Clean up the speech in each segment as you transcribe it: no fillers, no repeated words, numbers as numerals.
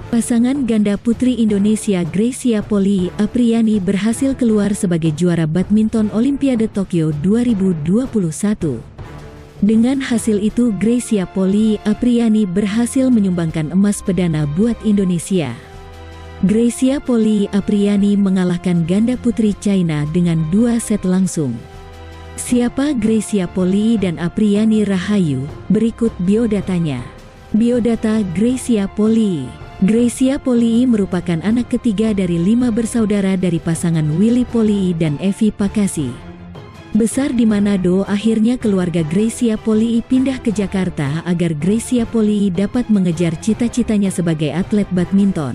Pasangan ganda putri Indonesia Greysia Poli Apriyani berhasil keluar sebagai juara badminton Olimpiade Tokyo 2021. Dengan hasil itu Greysia Poli Apriyani berhasil menyumbangkan emas perdana buat Indonesia. Greysia Poli Apriyani mengalahkan ganda putri China dengan 2 set langsung. Siapa Greysia Poli dan Apriyani Rahayu? Berikut biodatanya. Biodata Greysia Poli. Greysia Poli merupakan anak ketiga dari 5 bersaudara dari pasangan Willy Poli dan Evi Pakasi. Besar di Manado, akhirnya keluarga Greysia Poli pindah ke Jakarta agar Greysia Poli dapat mengejar cita-citanya sebagai atlet badminton.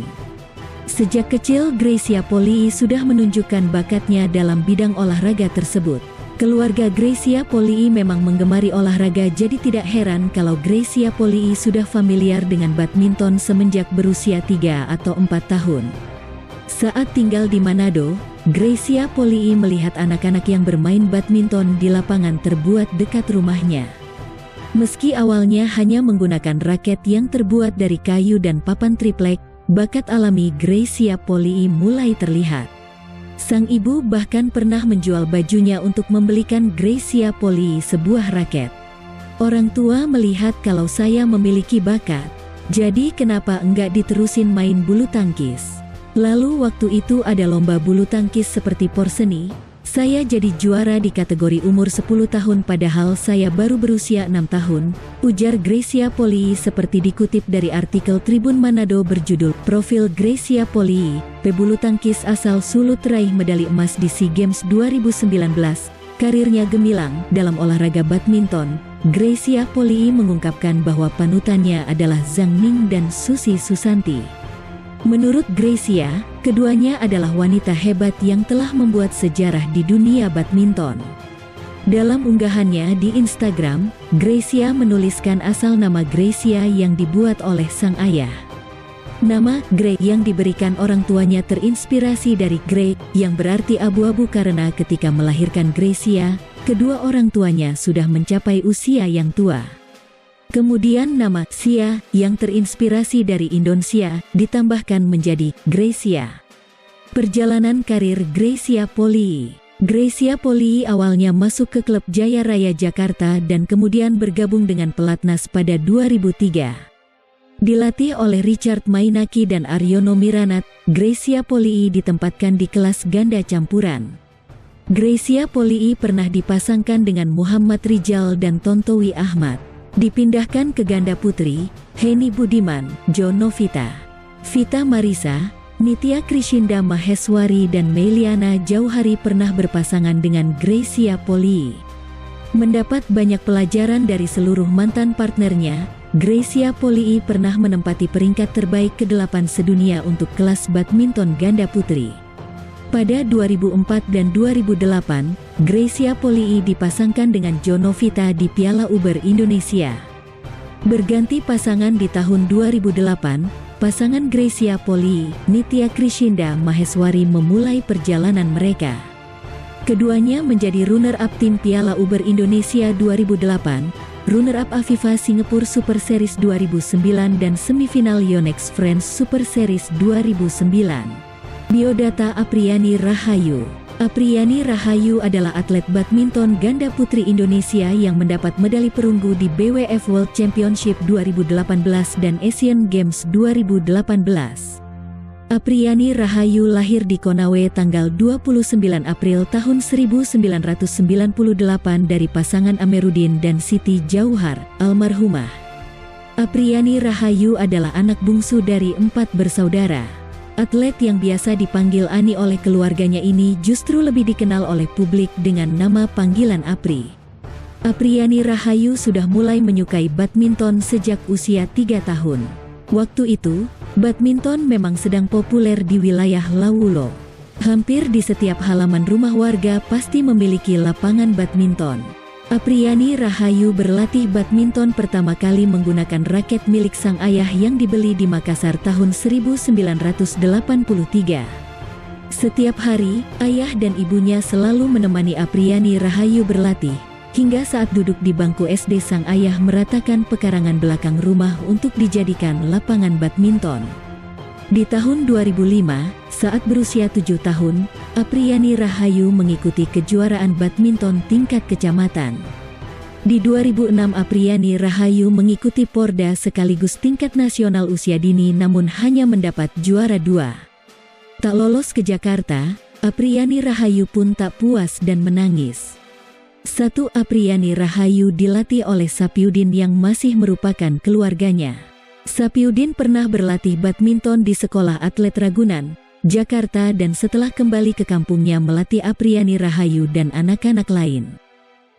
Sejak kecil Greysia Poli sudah menunjukkan bakatnya dalam bidang olahraga tersebut. Keluarga Greysia Poli memang menggemari olahraga, jadi tidak heran kalau Greysia Poli sudah familiar dengan badminton semenjak berusia 3 atau 4 tahun. Saat tinggal di Manado, Greysia Poli melihat anak-anak yang bermain badminton di lapangan terbuat dekat rumahnya. Meski awalnya hanya menggunakan raket yang terbuat dari kayu dan papan triplek, bakat alami Greysia Poli mulai terlihat. Sang ibu bahkan pernah menjual bajunya untuk membelikan Greysia Poli sebuah raket. Orang tua melihat kalau saya memiliki bakat, jadi kenapa enggak diterusin main bulu tangkis. Lalu waktu itu ada lomba bulu tangkis seperti Porseni, saya jadi juara di kategori umur 10 tahun padahal saya baru berusia 6 tahun, ujar Greysia Poli seperti dikutip dari artikel Tribun Manado berjudul Profil Greysia Poli, pebulu tangkis asal Sulut raih medali emas di SEA Games 2019. Karirnya gemilang dalam olahraga badminton. Greysia Poli mengungkapkan bahwa panutannya adalah Zhang Ning dan Susi Susanti. Menurut Greysia, keduanya adalah wanita hebat yang telah membuat sejarah di dunia badminton. Dalam unggahannya di Instagram, Greysia menuliskan asal nama Greysia yang dibuat oleh sang ayah. Nama Grey yang diberikan orang tuanya terinspirasi dari Grey, yang berarti abu-abu karena ketika melahirkan Greysia, kedua orang tuanya sudah mencapai usia yang tua. Kemudian nama Sia yang terinspirasi dari Indonesia ditambahkan menjadi Greysia. Perjalanan karir Greysia Poli. Greysia Poli awalnya masuk ke klub Jaya Raya Jakarta dan kemudian bergabung dengan pelatnas pada 2003. Dilatih oleh Richard Mainaki dan Aryono Miranat, Greysia Poli ditempatkan di kelas ganda campuran. Greysia Poli pernah dipasangkan dengan Muhammad Rijal dan Tontowi Ahmad. Dipindahkan ke ganda putri, Heni Budiman, Jo Novita, Vita Marisa, Nitya Krishinda Maheswari dan Meliana Jauhari pernah berpasangan dengan Greysia Poli. Mendapat banyak pelajaran dari seluruh mantan partnernya, Greysia Poli pernah menempati peringkat terbaik ke-8 sedunia untuk kelas badminton ganda putri. Pada 2004 dan 2008, Greysia Poli dipasangkan dengan Jo Novita di Piala Uber Indonesia. Berganti pasangan di tahun 2008, pasangan Greysia Poli, Nitya Krishinda Maheswari memulai perjalanan mereka. Keduanya menjadi runner-up tim Piala Uber Indonesia 2008, runner-up Aviva Singapore Super Series 2009 dan semifinal Yonex France Super Series 2009. Biodata Apriyani Rahayu. Apriyani Rahayu adalah atlet badminton ganda putri Indonesia yang mendapat medali perunggu di BWF World Championship 2018 dan Asian Games 2018. Apriyani Rahayu lahir di Konawe tanggal 29 April tahun 1998 dari pasangan Amerudin dan Siti Jauhar, almarhumah. Apriyani Rahayu adalah anak bungsu dari 4 bersaudara. Atlet yang biasa dipanggil Ani oleh keluarganya ini justru lebih dikenal oleh publik dengan nama panggilan Apri. Apriyani Rahayu sudah mulai menyukai badminton sejak usia 3 tahun. Waktu itu, badminton memang sedang populer di wilayah Lawulo. Hampir di setiap halaman rumah warga pasti memiliki lapangan badminton. Apriyani Rahayu berlatih badminton pertama kali menggunakan raket milik sang ayah yang dibeli di Makassar tahun 1983. Setiap hari, ayah dan ibunya selalu menemani Apriyani Rahayu berlatih, hingga saat duduk di bangku SD sang ayah meratakan pekarangan belakang rumah untuk dijadikan lapangan badminton. Di tahun 2005, saat berusia 7 tahun, Apriyani Rahayu mengikuti kejuaraan badminton tingkat kecamatan. Di 2006 Apriyani Rahayu mengikuti Porda sekaligus tingkat nasional usia dini namun hanya mendapat juara 2. Tak lolos ke Jakarta, Apriyani Rahayu pun tak puas dan menangis. Apriyani Rahayu dilatih oleh Sapiudin yang masih merupakan keluarganya. Sapiudin pernah berlatih badminton di Sekolah Atlet Ragunan, Jakarta dan setelah kembali ke kampungnya melatih Apriyani Rahayu dan anak-anak lain.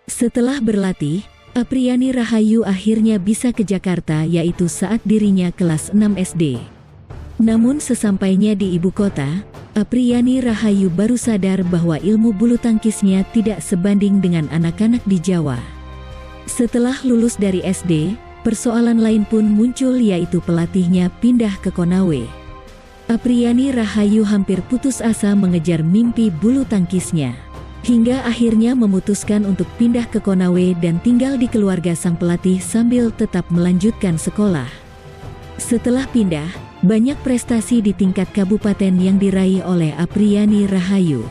Setelah berlatih, Apriyani Rahayu akhirnya bisa ke Jakarta yaitu saat dirinya kelas 6 SD. Namun sesampainya di ibu kota, Apriyani Rahayu baru sadar bahwa ilmu bulu tangkisnya tidak sebanding dengan anak-anak di Jawa. Setelah lulus dari SD, persoalan lain pun muncul yaitu pelatihnya pindah ke Konawe. Apriyani Rahayu hampir putus asa mengejar mimpi bulu tangkisnya. Hingga akhirnya memutuskan untuk pindah ke Konawe dan tinggal di keluarga sang pelatih sambil tetap melanjutkan sekolah. Setelah pindah, banyak prestasi di tingkat kabupaten yang diraih oleh Apriyani Rahayu.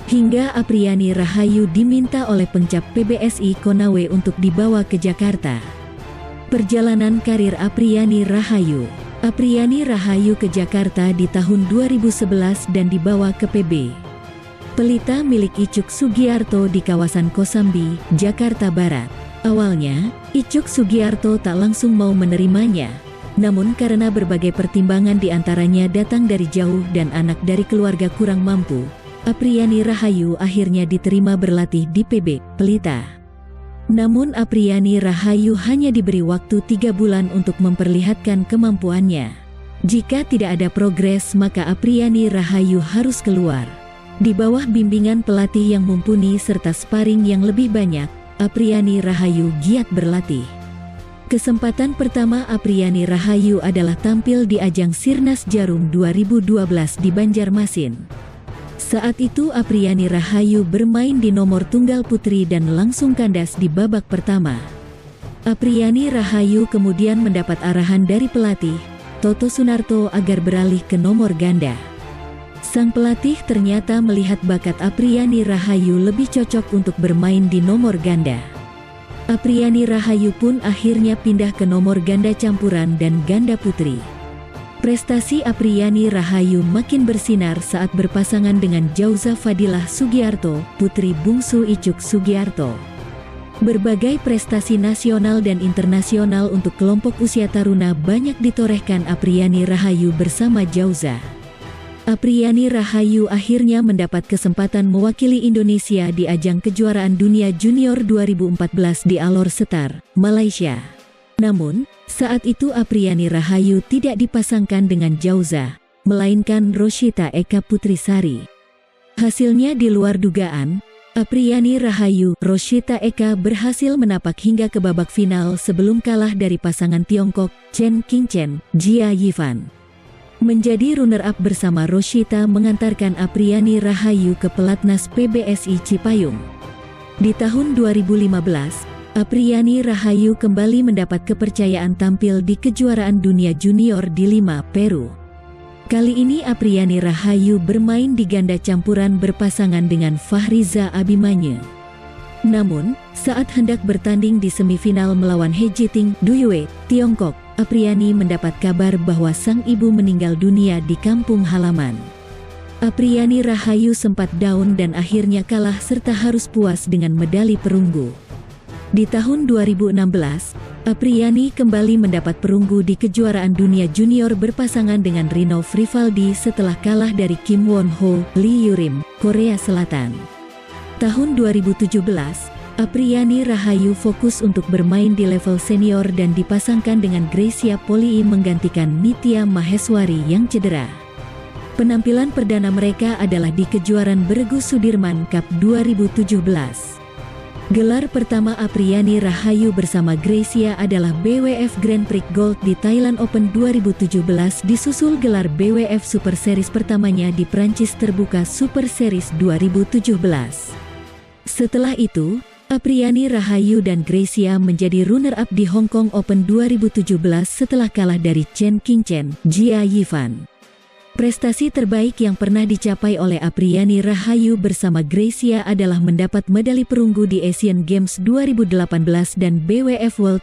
Hingga Apriyani Rahayu diminta oleh Pengcap PBSI Konawe untuk dibawa ke Jakarta. Perjalanan karir Apriyani Rahayu. Apriyani Rahayu ke Jakarta di tahun 2011 dan dibawa ke PB Pelita milik Icuk Sugiarto di kawasan Kosambi, Jakarta Barat. Awalnya, Icuk Sugiarto tak langsung mau menerimanya. Namun karena berbagai pertimbangan diantaranya datang dari jauh dan anak dari keluarga kurang mampu, Apriyani Rahayu akhirnya diterima berlatih di PB Pelita. Namun Apriyani Rahayu hanya diberi waktu 3 bulan untuk memperlihatkan kemampuannya. Jika tidak ada progres maka Apriyani Rahayu harus keluar. Di bawah bimbingan pelatih yang mumpuni serta sparring yang lebih banyak, Apriyani Rahayu giat berlatih. Kesempatan pertama Apriyani Rahayu adalah tampil di ajang Sirnas Jarum 2012 di Banjarmasin. Saat itu Apriyani Rahayu bermain di nomor tunggal putri dan langsung kandas di babak pertama. Apriyani Rahayu kemudian mendapat arahan dari pelatih, Toto Sunarto agar beralih ke nomor ganda. Sang pelatih ternyata melihat bakat Apriyani Rahayu lebih cocok untuk bermain di nomor ganda. Apriyani Rahayu pun akhirnya pindah ke nomor ganda campuran dan ganda putri. Prestasi Apriyani Rahayu makin bersinar saat berpasangan dengan Jauza Fadilah Sugiarto, putri bungsu Icuk Sugiarto. Berbagai prestasi nasional dan internasional untuk kelompok usia taruna banyak ditorehkan Apriyani Rahayu bersama Jauza. Apriyani Rahayu akhirnya mendapat kesempatan mewakili Indonesia di ajang kejuaraan dunia junior 2014 di Alor Setar, Malaysia. Namun, saat itu Apriyani Rahayu tidak dipasangkan dengan Jauza, melainkan Roshita Eka Putrisari. Hasilnya di luar dugaan, Apriyani Rahayu, Roshita Eka berhasil menapak hingga ke babak final sebelum kalah dari pasangan Tiongkok, Chen Qingchen, Jia Yifan. Menjadi runner-up bersama Roshita mengantarkan Apriyani Rahayu ke pelatnas PBSI Cipayung. Di tahun 2015, Apriyani Rahayu kembali mendapat kepercayaan tampil di kejuaraan dunia junior di Lima, Peru. Kali ini Apriyani Rahayu bermain di ganda campuran berpasangan dengan Fahriza Abimanye. Namun, saat hendak bertanding di semifinal melawan He Jiting, Duyue, Tiongkok, Apriyani mendapat kabar bahwa sang ibu meninggal dunia di kampung halaman. Apriyani Rahayu sempat down dan akhirnya kalah serta harus puas dengan medali perunggu. Di tahun 2016, Apriyani kembali mendapat perunggu di kejuaraan dunia junior berpasangan dengan Rinov Rivaldi setelah kalah dari Kim Won Ho, Lee Yurim, Korea Selatan. Tahun 2017, Apriyani Rahayu fokus untuk bermain di level senior dan dipasangkan dengan Gracia Polii menggantikan Nitya Maheswari yang cedera. Penampilan perdana mereka adalah di kejuaraan Beregu Sudirman Cup 2017. Gelar pertama Apriyani Rahayu bersama Gracia adalah BWF Grand Prix Gold di Thailand Open 2017 disusul gelar BWF Super Series pertamanya di Prancis Terbuka Super Series 2017. Setelah itu, Apriyani Rahayu dan Gracia menjadi runner-up di Hong Kong Open 2017 setelah kalah dari Chen Qingchen, Jia Yifan. Prestasi terbaik yang pernah dicapai oleh Apriani Rahayu bersama Gracia adalah mendapat medali perunggu di Asian Games 2018 dan BWF World